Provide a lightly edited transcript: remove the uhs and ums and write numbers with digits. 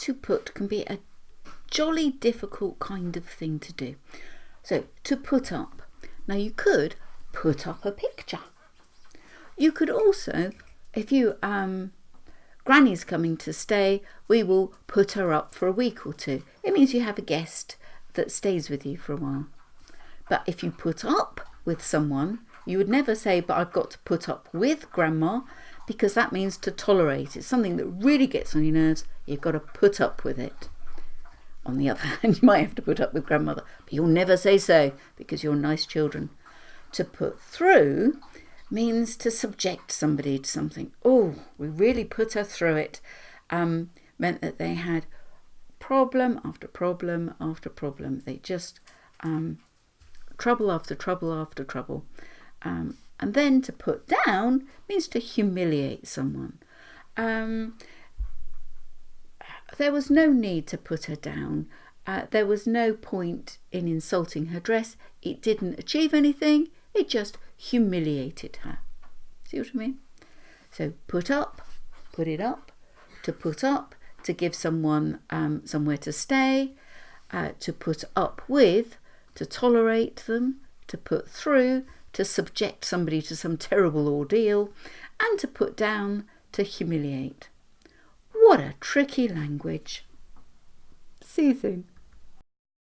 to put can be a jolly difficult kind of thing to do. So to put up. Now you could put up a picture. You could also, if you Granny's coming to stay, we will put her up for a week or two. It means you have a guest that stays with you for a while. But if you put up with someone, you would never say, but I've got to put up with Grandma, because that means to tolerate. It's something that really gets on your nerves. You've got to put up with it. On the other hand, you might have to put up with Grandmother, but you'll never say so because you're nice children. To put through means to subject somebody to something. Oh, we really put her through it. Meant that they had problem after problem after problem. They just trouble after trouble after trouble. And then to put down means to humiliate someone. There was no need to put her down. There was no point in insulting her dress. It didn't achieve anything. It just humiliated her. See what I mean? So put up, put it up. To put up, to give someone somewhere to stay. To put up with, to tolerate them. To put through, to subject somebody to some terrible ordeal. And to put down, to humiliate. What a tricky language. See you soon.